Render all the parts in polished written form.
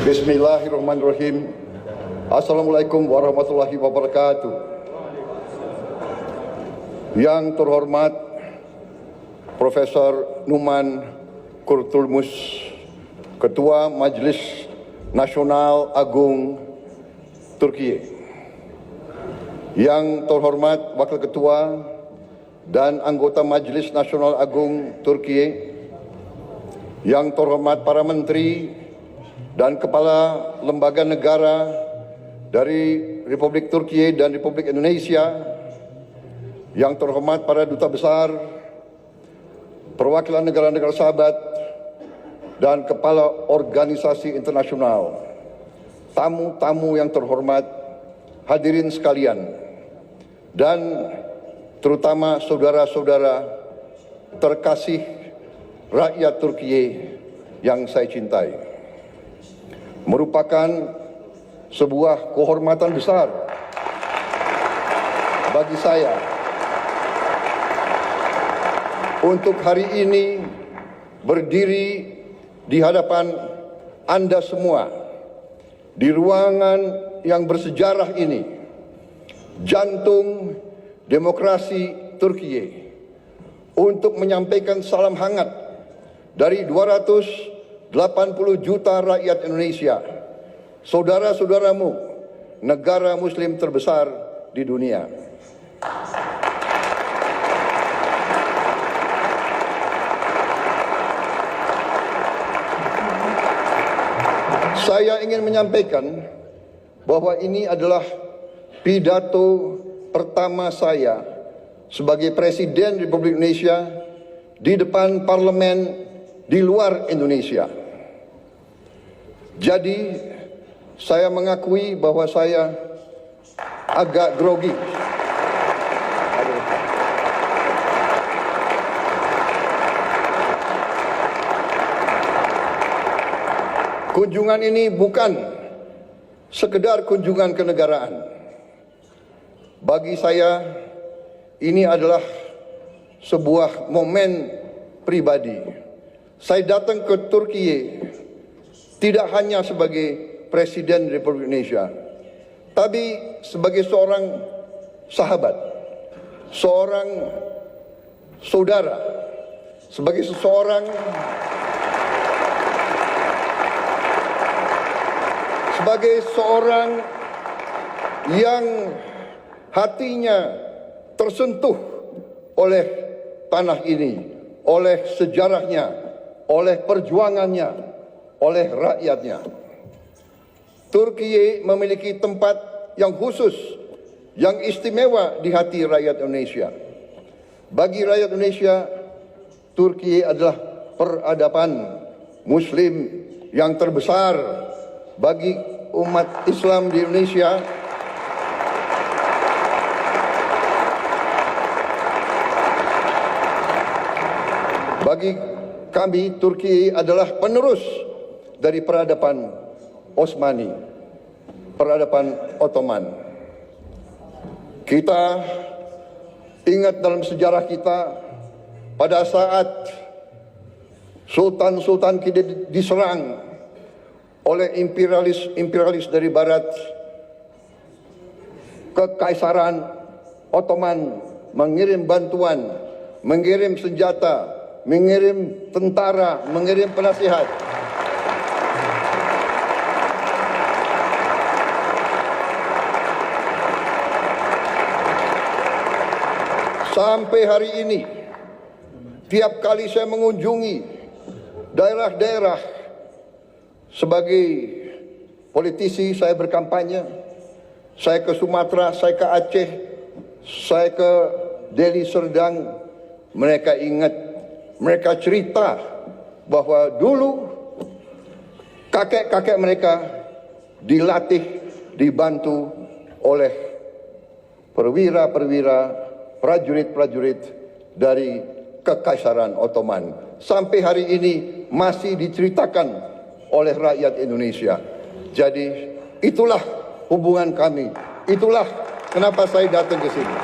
Bismillahirrahmanirrahim. Assalamualaikum warahmatullahi wabarakatuh. Yang terhormat Profesor Numan Kurtulmus, Ketua Majelis Nasional Agung Turkiye. Yang terhormat Wakil Ketua dan anggota Majelis Nasional Agung Turkiye. Yang terhormat para menteri dan kepala lembaga negara dari Republik Turkiye dan Republik Indonesia, yang terhormat para duta besar, perwakilan negara-negara sahabat, dan kepala organisasi internasional, tamu-tamu yang terhormat, hadirin sekalian, dan terutama saudara-saudara terkasih rakyat Turkiye yang saya cintai. Merupakan sebuah kehormatan besar bagi saya untuk hari ini berdiri di hadapan Anda semua di ruangan yang bersejarah ini, jantung demokrasi Turkiye, untuk menyampaikan salam hangat dari 280 juta rakyat Indonesia, saudara-saudaramu, negara muslim terbesar di dunia. Saya ingin menyampaikan bahwa ini adalah pidato pertama saya sebagai Presiden Republik Indonesia di depan parlemen di luar Indonesia. Jadi saya mengakui bahwa saya agak grogi. Kunjungan ini bukan sekedar kunjungan kenegaraan. Bagi saya ini adalah sebuah momen pribadi. Saya datang ke Turkiye tidak hanya sebagai Presiden Republik Indonesia, tapi sebagai seorang sahabat, seorang saudara, sebagai seorang yang hatinya tersentuh oleh tanah ini, oleh sejarahnya, oleh perjuangannya, oleh rakyatnya. Turkiye memiliki tempat yang khusus, yang istimewa di hati rakyat Indonesia. Bagi rakyat Indonesia, Turkiye adalah peradaban muslim yang terbesar. Bagi umat Islam di Indonesia, bagi kami, Turki adalah penerus dari peradaban Osmani, peradaban Ottoman. Kita ingat dalam sejarah kita, pada saat sultan-sultan kita diserang oleh imperialis dari barat, Kekaisaran Ottoman mengirim bantuan, mengirim senjata, mengirim tentara, mengirim penasihat. Sampai hari ini, tiap kali saya mengunjungi daerah-daerah sebagai politisi, saya berkampanye, saya ke Sumatera, saya ke Aceh, saya ke Deli Serdang, mereka ingat, mereka cerita bahwa dulu kakek-kakek mereka dilatih, dibantu oleh perwira-perwira, prajurit-prajurit dari Kekaisaran Ottoman. Sampai hari ini masih diceritakan oleh rakyat Indonesia. Jadi itulah hubungan kami. Itulah kenapa saya datang ke sini.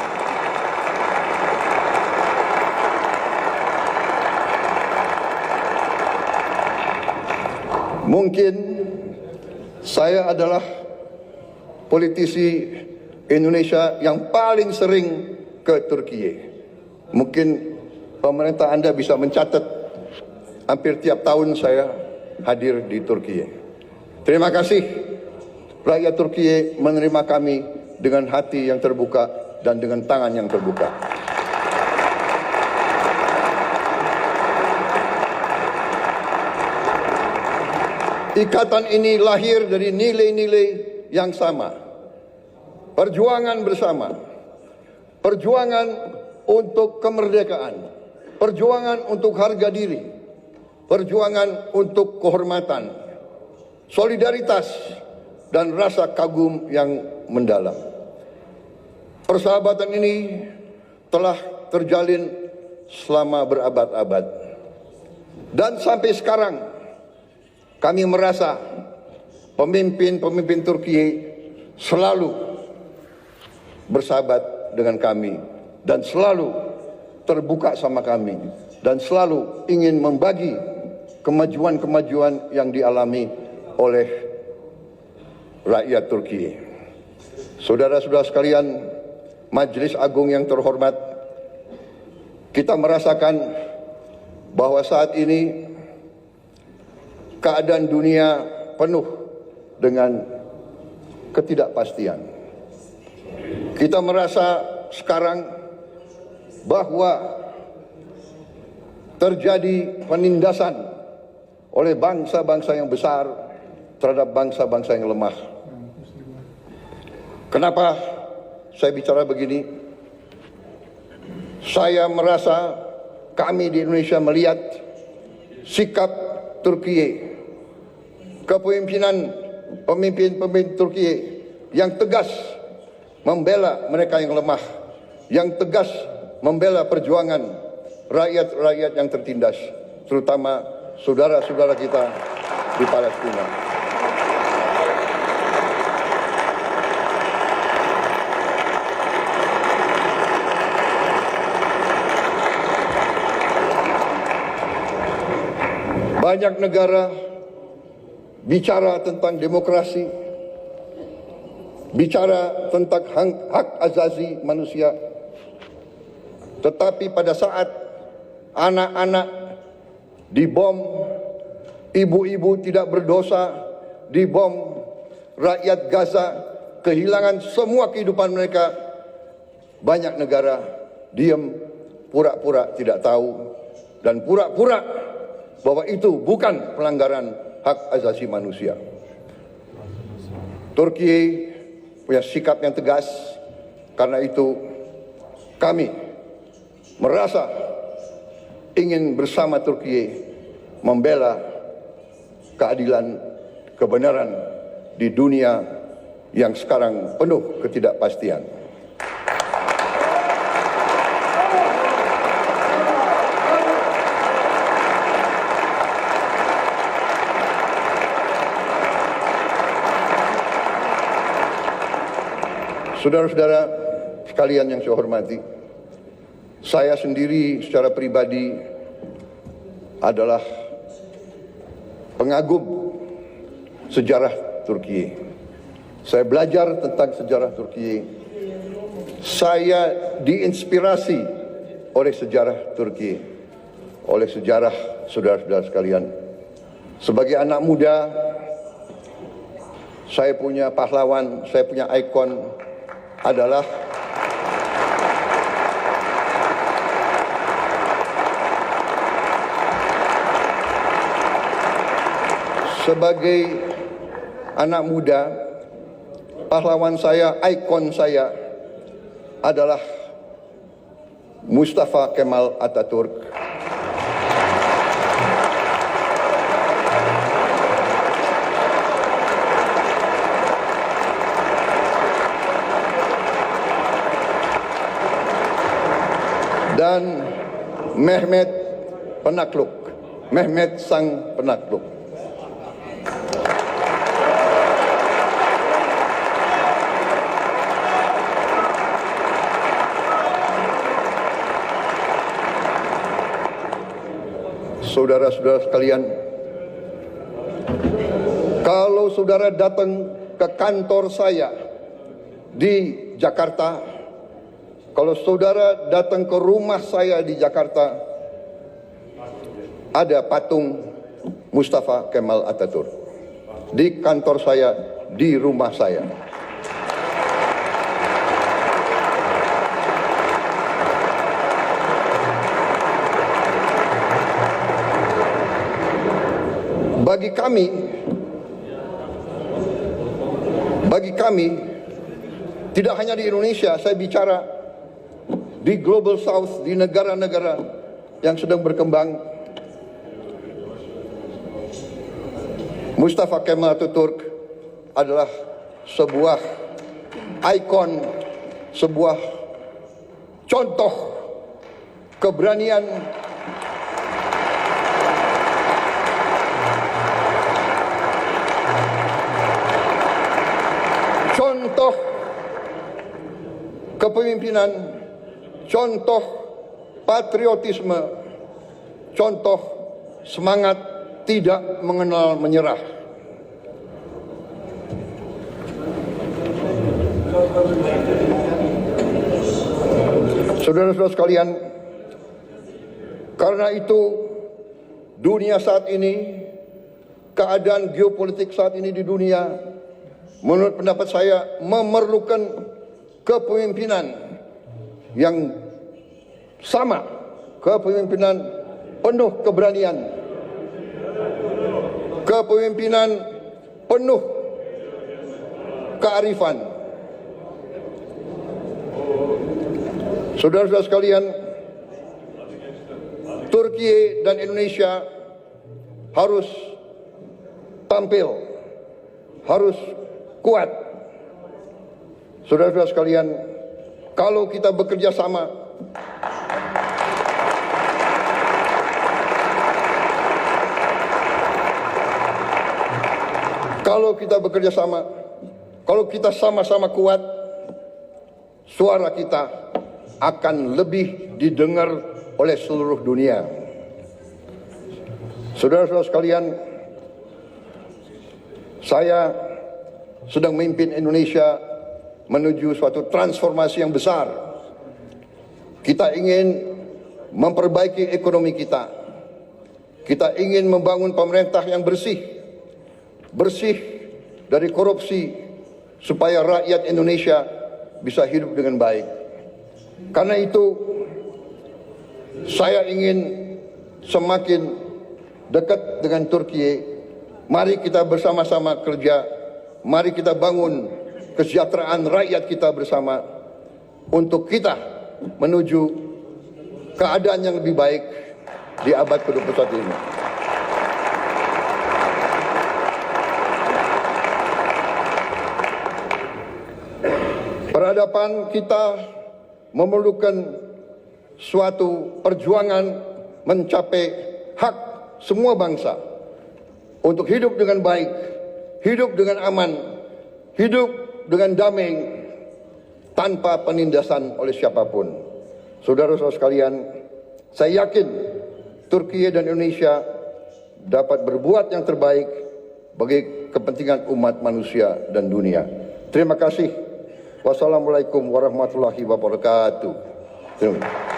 Mungkin Saya adalah politisi Indonesia yang paling sering ke Turki. Mungkin pemerintah Anda bisa mencatat hampir tiap tahun saya hadir di Turki. Terima kasih rakyat Turki menerima kami dengan hati yang terbuka dan dengan tangan yang terbuka. Ikatan ini lahir dari nilai-nilai yang sama. Perjuangan bersama. Perjuangan untuk kemerdekaan. Perjuangan untuk harga diri. Perjuangan untuk kehormatan. Solidaritas dan rasa kagum yang mendalam. Persahabatan ini telah terjalin selama berabad-abad. Dan sampai sekarang kami merasa pemimpin-pemimpin Turki selalu bersahabat dengan kami dan selalu terbuka sama kami dan selalu ingin membagi kemajuan-kemajuan yang dialami oleh rakyat Turki. Saudara-saudara sekalian, Majelis Agung yang terhormat, kita merasakan bahwa saat ini keadaan dunia penuh dengan ketidakpastian. Kita merasa sekarang bahwa terjadi penindasan oleh bangsa-bangsa yang besar terhadap bangsa-bangsa yang lemah. Kenapa saya bicara begini? Saya merasa kami di Indonesia melihat sikap Turki, kepemimpinan pemimpin-pemimpin Turki yang tegas membela mereka yang lemah, yang tegas membela perjuangan rakyat-rakyat yang tertindas, terutama saudara-saudara kita di Palestina. Banyak negara bicara tentang demokrasi, bicara tentang hak asasi manusia, tetapi pada saat anak-anak dibom, ibu-ibu tidak berdosa dibom, rakyat Gaza kehilangan semua kehidupan mereka, banyak negara diam, pura-pura tidak tahu, dan pura-pura bahwa itu bukan pelanggaran hak asasi manusia. Turki punya sikap yang tegas, karena itu kami merasa ingin bersama Turki membela keadilan, kebenaran di dunia yang sekarang penuh ketidakpastian. Saudara-saudara sekalian yang saya hormati, saya sendiri secara pribadi adalah pengagum sejarah Turki. Saya belajar tentang sejarah Turki. Saya diinspirasi oleh sejarah Turki, oleh sejarah saudara-saudara sekalian. Sebagai anak muda, saya punya pahlawan, saya punya ikon adalah sebagai anak muda, pahlawan saya, ikon saya adalah Mustafa Kemal Atatürk. Dan Mehmet Penakluk, Mehmet Sang Penakluk. Saudara-saudara sekalian, Kalau saudara datang ke kantor saya di Jakarta, kalau saudara datang ke rumah saya di Jakarta, ada patung Mustafa Kemal Atatürk. Di kantor saya, di rumah saya. Bagi kami, tidak hanya di Indonesia, saya bicara di Global South, di negara-negara yang sedang berkembang, Mustafa Kemal Atatürk adalah sebuah ikon, sebuah contoh keberanian, contoh kepemimpinan, contoh patriotisme, contoh semangat tidak mengenal menyerah. Saudara-saudara sekalian, karena itu dunia saat ini, keadaan geopolitik saat ini di dunia, menurut pendapat saya memerlukan kepemimpinan yang sama, kepemimpinan penuh keberanian, kepemimpinan penuh kearifan. Saudara-saudara sekalian, Turki dan Indonesia harus tampil, harus kuat. Saudara-saudara sekalian, kalau kita bekerja sama, kalau kita sama-sama kuat, suara kita akan lebih didengar oleh seluruh dunia. Saudara-saudara sekalian, saya sedang memimpin Indonesia menuju suatu transformasi yang besar. Kita ingin memperbaiki ekonomi kita. Kita ingin membangun pemerintah yang bersih dari korupsi, supaya rakyat Indonesia bisa hidup dengan baik. Karena itu, saya ingin semakin dekat dengan Turki. Mari kita bersama-sama kerja. Mari kita bangun kesejahteraan rakyat kita bersama untuk kita menuju keadaan yang lebih baik di abad ke-21 ini. Peradaban kita memerlukan suatu perjuangan mencapai hak semua bangsa untuk hidup dengan baik, hidup dengan aman, hidup dengan damai, tanpa penindasan oleh siapapun. Saudara-saudara sekalian, saya yakin Turki dan Indonesia dapat berbuat yang terbaik bagi kepentingan umat manusia dan dunia. Terima kasih. Wassalamualaikum warahmatullahi wabarakatuh. Terima kasih.